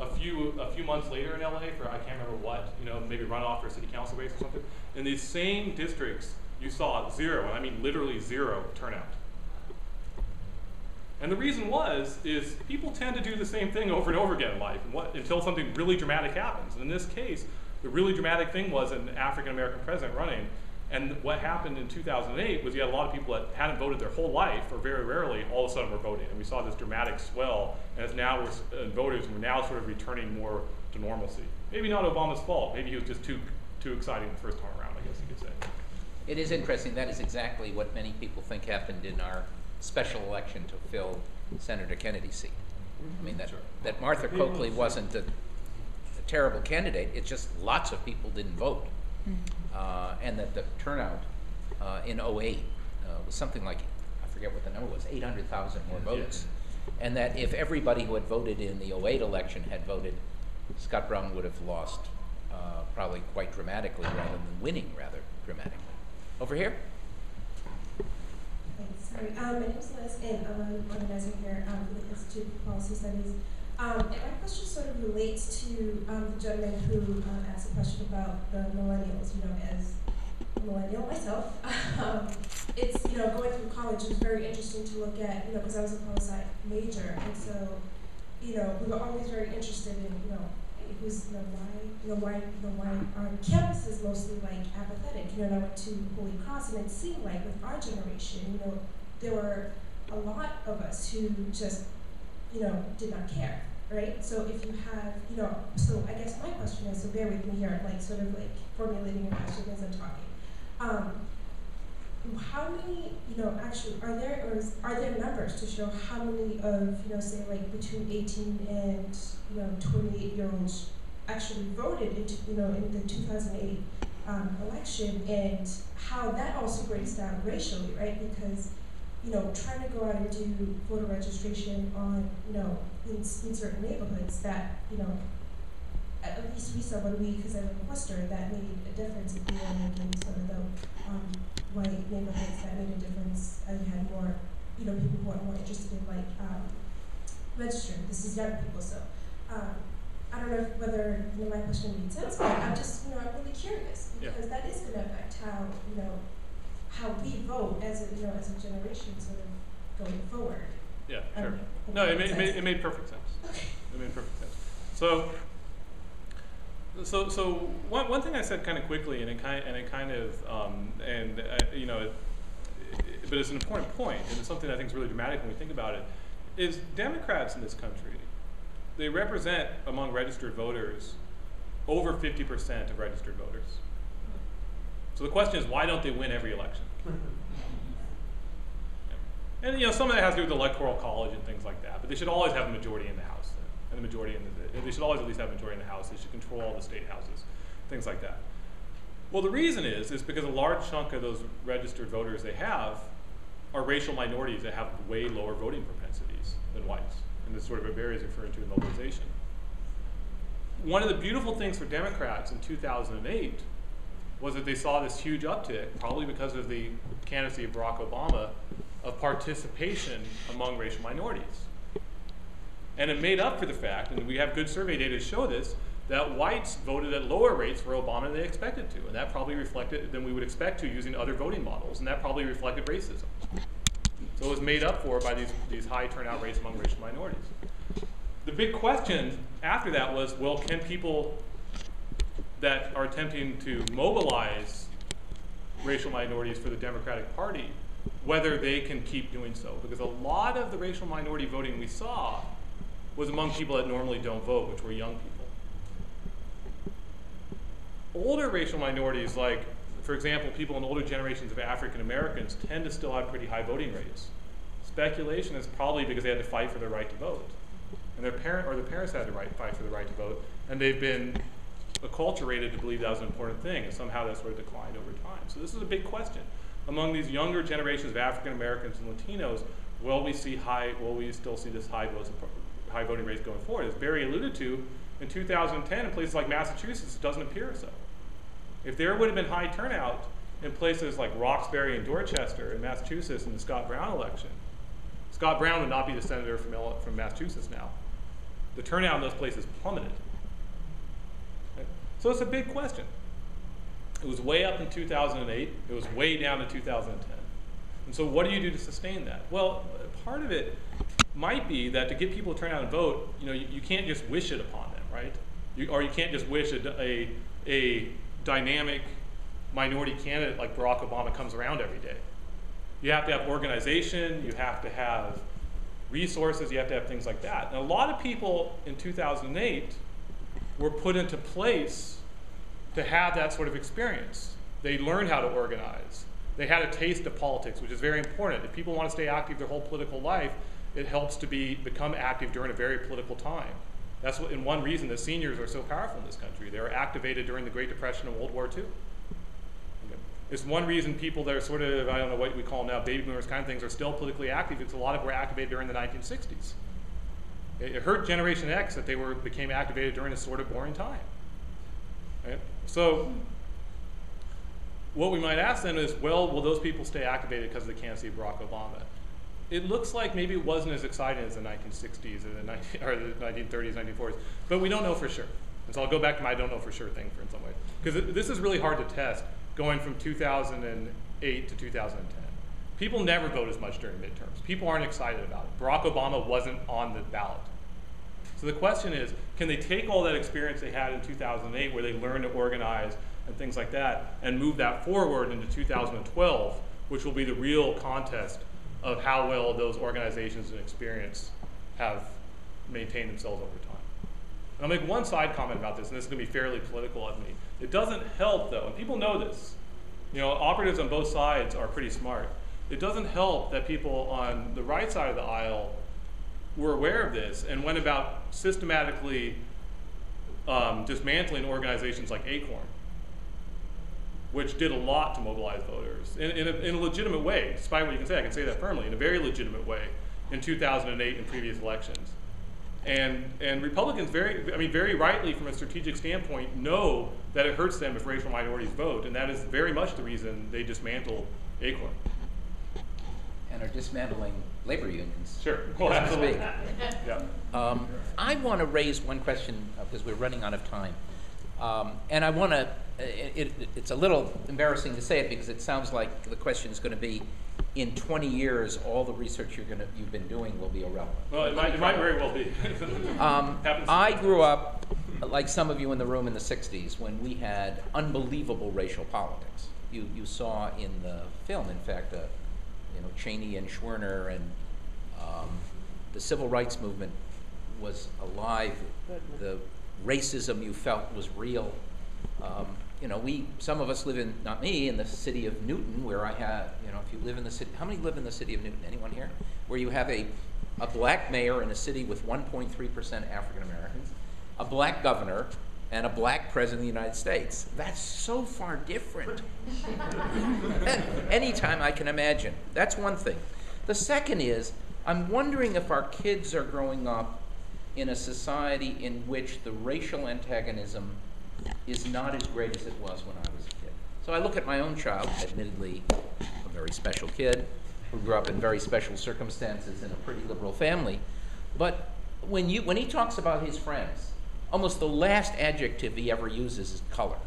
a few months later in LA for I can't remember what, you know, maybe runoff for a city council race or something. In these same districts, you saw zero, and I mean literally zero turnout. And the reason is people tend to do the same thing over and over again in life until something really dramatic happens. And in this case, the really dramatic thing was an African American president running. And what happened in 2008 was you had a lot of people that hadn't voted their whole life, or very rarely, all of a sudden were voting. And we saw this dramatic swell, and as now we're voters, and we're now sort of returning more to normalcy. Maybe not Obama's fault. Maybe he was just too too exciting the first time around, I guess you could say. It is interesting. That is exactly what many people think happened in our special election to fill Senator Kennedy's seat. I mean, that Martha Coakley wasn't a terrible candidate. It's just lots of people didn't vote. And that the turnout in 08 was something like, I forget what the number was, 800,000 more votes. And that if everybody who had voted in the 08 election had voted, Scott Brown would have lost probably quite dramatically rather than winning rather dramatically. Over here. Thanks. Sorry. My name is Liz, and I'm an organizer here for the Institute for Policy Studies. And my question sort of relates to the gentleman who asked a question about the millennials. You know, as a millennial myself, it's, you know, going through college was very interesting to look at, you know, because I was a poli-sci major, and so, you know, we were always very interested in, you know, who's, why our campus is mostly like apathetic. You know, and I went to Holy Cross, and it seemed like with our generation, you know, there were a lot of us who just, you know, did not care, right? So if you have, you know, so I guess my question is, so bear with me here, like sort of like formulating a question as I'm talking. How many, you know, actually, are there numbers to show how many of, you know, say like between 18 and, you know, 28-year-olds actually voted into, you know, in the 2008 election, and how that also breaks down racially, right? Because, you know, trying to go out and do voter registration on, you know, in certain neighborhoods that, you know, at least we saw when we, because I live in Worcester, that made a difference if we were making some of the white neighborhoods, that made a difference. You had more, you know, people who are more interested in like registering. This is young people, so I don't know whether, you know, my question made sense, but I'm just, you know, I'm really curious, because that is going to affect how, you know, how we vote as a, you know, as a generation sort of going forward. Yeah, sure. No, it made perfect sense. Okay. It made perfect sense. So one thing I said kind of quickly, and you know, but it's an important point, and it's something I think is really dramatic when we think about it, is Democrats in this country, they represent among registered voters over 50% of registered voters. So the question is, why don't they win every election? And you know, some of that has to do with the electoral college and things like that, but they should always have a majority in the House, and the majority in they should always at least have a majority in the House. They should control all the state houses, things like that. Well, the reason is because a large chunk of those registered voters they have are racial minorities that have way lower voting propensities than whites, and this sort of areas referring to in mobilization. One of the beautiful things for Democrats in 2008 was that they saw this huge uptick, probably because of the candidacy of Barack Obama, of participation among racial minorities. And it made up for the fact, and we have good survey data to show this, that whites voted at lower rates for Obama than they expected to, and that probably reflected than we would expect to using other voting models, and that probably reflected racism. So it was made up for by these high turnout rates among racial minorities. The big question after that was, well, can people that are attempting to mobilize racial minorities for the Democratic Party, whether they can keep doing so? Because a lot of the racial minority voting we saw was among people that normally don't vote, which were young people. Older racial minorities, like, for example, people in older generations of African Americans, tend to still have pretty high voting rates. Speculation is probably because they had to fight for their right to vote. And their parents had to fight for the right to vote, and they've been acculturated to believe that was an important thing, and somehow that sort of declined over time. So this is a big question. Among these younger generations of African Americans and Latinos, will we still see this high voting rates going forward? As Barry alluded to, in 2010, in places like Massachusetts, it doesn't appear so. If there would have been high turnout in places like Roxbury and Dorchester in Massachusetts in the Scott Brown election, Scott Brown would not be the senator from Massachusetts now. The turnout in those places plummeted. Okay? So it's a big question. It was way up in 2008. It was way down in 2010. And so what do you do to sustain that? Well, part of it might be that to get people to turn out and vote, you know, you can't just wish it upon them, right? Or you can't just wish a dynamic minority candidate like Barack Obama comes around every day. You have to have organization, you have to have resources, you have to have things like that. And a lot of people in 2008 were put into place to have that sort of experience. They learned how to organize. They had a taste of politics, which is very important. If people want to stay active their whole political life, it helps to become active during a very political time. That's in one reason that seniors are so powerful in this country. They were activated during the Great Depression and World War II. It's one reason people that are sort of, I don't know what we call now, baby boomers kind of things, are still politically active. It's a lot of them were activated during the 1960s. It hurt Generation X that they became activated during a sort of boring time. Right? So what we might ask then is, well, will those people stay activated because of the candidacy of Barack Obama? It looks like maybe it wasn't as exciting as the 1960s or the 1930s, 1940s, but we don't know for sure. And so I'll go back to my I don't know for sure thing in some way. Because this is really hard to test going from 2008 to 2010. People never vote as much during midterms. People aren't excited about it. Barack Obama wasn't on the ballot. So the question is, can they take all that experience they had in 2008 where they learned to organize and things like that and move that forward into 2012, which will be the real contest of how well those organizations and experience have maintained themselves over time. And I'll make one side comment about this, and this is going to be fairly political of me. It doesn't help, though, and people know this. You know, operatives on both sides are pretty smart. It doesn't help that people on the right side of the aisle were aware of this and went about systematically dismantling organizations like Acorn, which did a lot to mobilize voters in a legitimate way, despite what you can say. I can say that firmly, in a very legitimate way in 2008 and previous elections. And Republicans very rightly from a strategic standpoint know that it hurts them if racial minorities vote, and that is very much the reason they dismantled Acorn. And are dismantling labor unions. Sure, well, absolutely. Yeah. I want to raise one question because we're running out of time. And I want to, it's a little embarrassing to say it because it sounds like the question is going to be, in 20 years, all the research you've been doing will be irrelevant. Well, it might very well be. I grew up, like some of you in the room, in the 60s when we had unbelievable racial politics. You saw in the film, in fact, Cheney and Schwerner, and the civil rights movement was alive. The racism you felt was real. Some of us live in, not me, in the city of Newton, where I have, if you live in the city, how many live in the city of Newton? Anyone here? Where you have a black mayor in a city with 1.3% African Americans, a black governor, and a black president of the United States. That's so far different. Anytime I can imagine. That's one thing. The second is, I'm wondering if our kids are growing up in a society in which the racial antagonism is not as great as it was when I was a kid. So I look at my own child, admittedly a very special kid, who grew up in very special circumstances in a pretty liberal family. But when he talks about his friends, almost the last adjective he ever uses is color.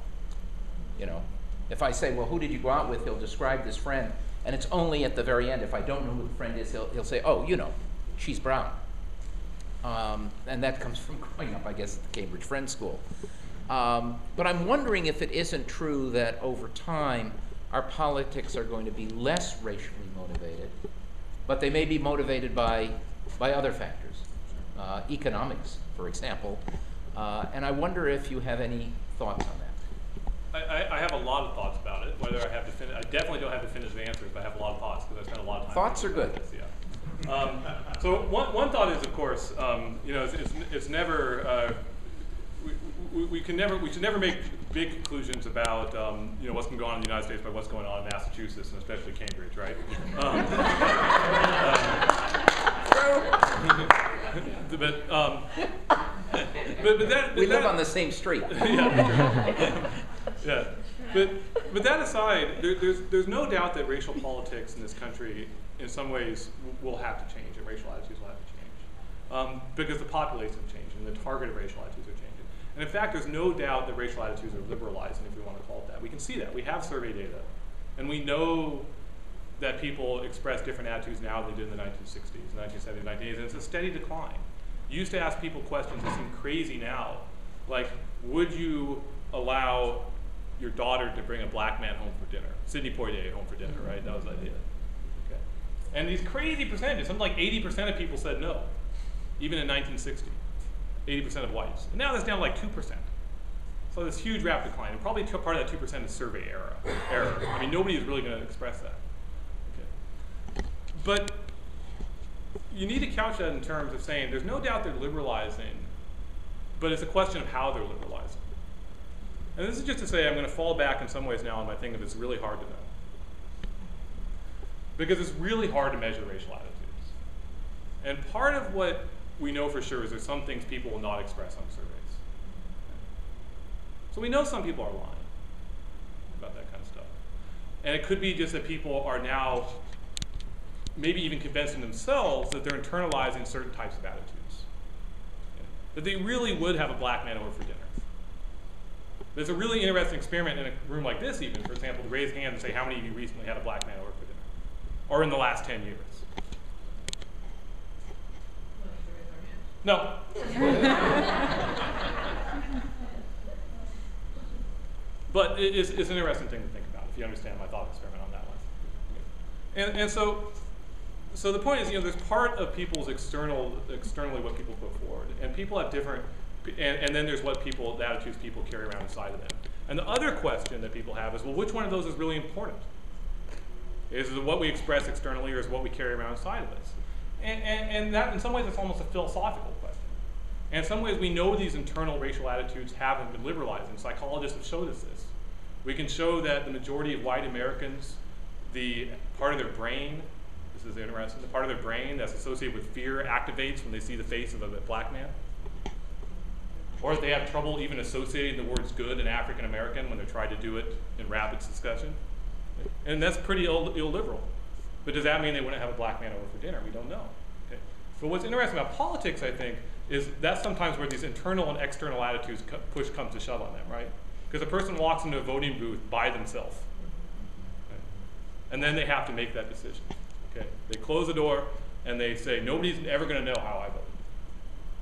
If I say, well, who did you go out with, he'll describe this friend, and it's only at the very end, if I don't know who the friend is, he'll say, oh, she's brown. And that comes from growing up, I guess, at the Cambridge Friends School. But I'm wondering if it isn't true that over time, our politics are going to be less racially motivated, but they may be motivated by other factors, economics, for example. And I wonder if you have any thoughts on that. I have a lot of thoughts about it. Whether I definitely don't have definitive answers, but I have a lot of thoughts because I spent a lot of time. Thoughts are good. This, yeah. So one thought is, of course, it's never. We should never make big conclusions about what's going on in the United States by what's going on in Massachusetts and especially Cambridge, right? We live on the same street. Yeah. But that aside, there's no doubt that racial politics in this country, in some ways, will have to change, and racial attitudes will have to change, because the population is changing, and the target of racial attitudes are changing. And in fact, there's no doubt that racial attitudes are liberalizing, if we want to call it that. We can see that. We have survey data, and we know that people express different attitudes now than they did in the 1960s, 1970s, 1980s, and it's a steady decline. You used to ask people questions that seem crazy now, like, would you allow your daughter to bring a black man home for dinner? Sidney Poitier home for dinner, right? That was the idea. Okay. And these crazy percentages, something like 80% of people said no, even in 1960. 80% of whites. And now that's down to like 2%. So this huge rapid decline, and probably part of that 2% is survey error. I mean, nobody is really going to express that. Okay. But you need to couch that in terms of saying there's no doubt they're liberalizing, but it's a question of how they're liberalizing. And this is just to say I'm going to fall back in some ways now on my thing of it's really hard to know. Because it's really hard to measure racial attitudes. And part of what we know for sure is there's some things people will not express on surveys. So we know some people are lying about that kind of stuff. And it could be just that people are now maybe even convincing themselves that they're internalizing certain types of attitudes. That they really would have a black man over for dinner. There's a really interesting experiment in a room like this even, for example, to raise hands and say how many of you recently had a black man over for dinner. Or in the last 10 years. No. But it's an interesting thing to think about if you understand my thought experiment on that one. And so the point is, there's part of people's externally what people put forward, and people have different, and then there's the attitudes people carry around inside of them. And the other question that people have is, well, which one of those is really important? Is it what we express externally, or is it what we carry around inside of us? And that, in some ways, it's almost a philosophical question. And in some ways, we know these internal racial attitudes haven't been liberalized, and psychologists have showed us this. We can show that the majority of white Americans, the part of their brain, this is interesting, the part of their brain that's associated with fear activates when they see the face of a black man. Or that they have trouble even associating the words good and African American when they're trying to do it in rapid succession. And that's pretty illiberal. But does that mean they wouldn't have a black man over for dinner? We don't know. Okay. But what's interesting about politics, I think, is that's sometimes where these internal and external attitudes push comes to shove on them, right? Because a person walks into a voting booth by themselves. Okay? And then they have to make that decision. Okay? They close the door and they say, nobody's ever going to know how I voted.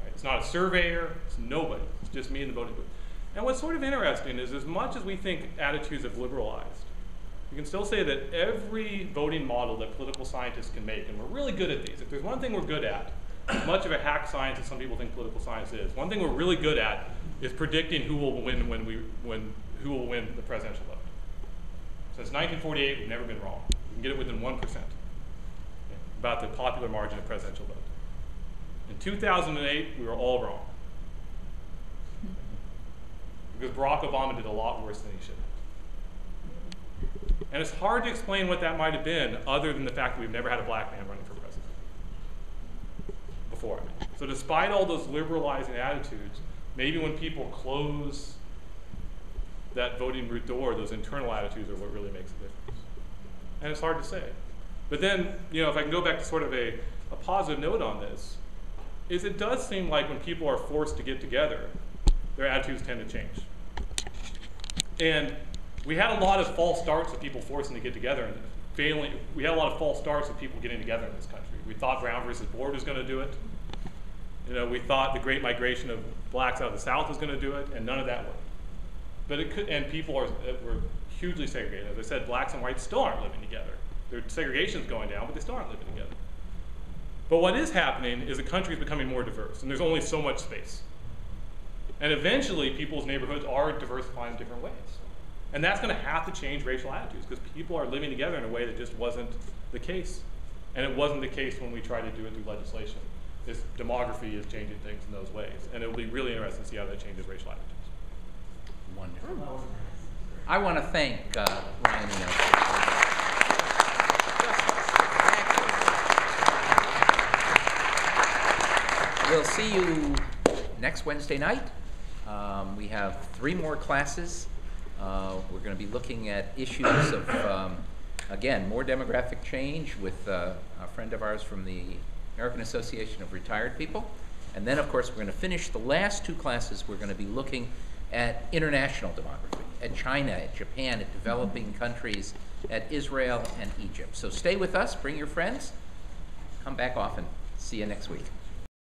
Right? It's not a surveyor, it's nobody. It's just me in the voting booth. And what's sort of interesting is as much as we think attitudes have liberalized, we can still say that every voting model that political scientists can make, and we're really good at these. If there's one thing we're good at, as much of a hack science as some people think political science is, one thing we're really good at is predicting who will win who will win the presidential vote. Since 1948, we've never been wrong. We can get it within 1%, about the popular margin of presidential vote. In 2008, we were all wrong. Because Barack Obama did a lot worse than he should have. And it's hard to explain what that might have been other than the fact that we've never had a black man running for president before. So despite all those liberalizing attitudes, maybe when people close that voting booth door, those internal attitudes are what really makes a difference. And it's hard to say. But then, if I can go back to sort of a positive note on this, is it does seem like when people are forced to get together, their attitudes tend to change. And we had a lot of false starts of people forcing to get together and failing. We had a lot of false starts of people getting together in this country. We thought Brown versus Board was going to do it. We thought the Great Migration of blacks out of the South was going to do it, and none of that worked. But it could, and people were hugely segregated. As I said, blacks and whites still aren't living together. Their segregation's going down, but they still aren't living together. But what is happening is the country is becoming more diverse, and there's only so much space. And eventually, people's neighborhoods are diversifying in different ways. And that's going to have to change racial attitudes because people are living together in a way that just wasn't the case. And it wasn't the case when we tried to do it through legislation. This demography is changing things in those ways. And it will be really interesting to see how that changes racial attitudes. Wonderful. I want to thank Ryan and Enos. We'll see you next Wednesday night. We have 3 more classes. We're going to be looking at issues of, again, more demographic change with a friend of ours from the American Association of Retired People. And then, of course, we're going to finish the last 2 classes. We're going to be looking at international demography, at China, at Japan, at developing countries, at Israel and Egypt. So stay with us, bring your friends, come back often. See you next week.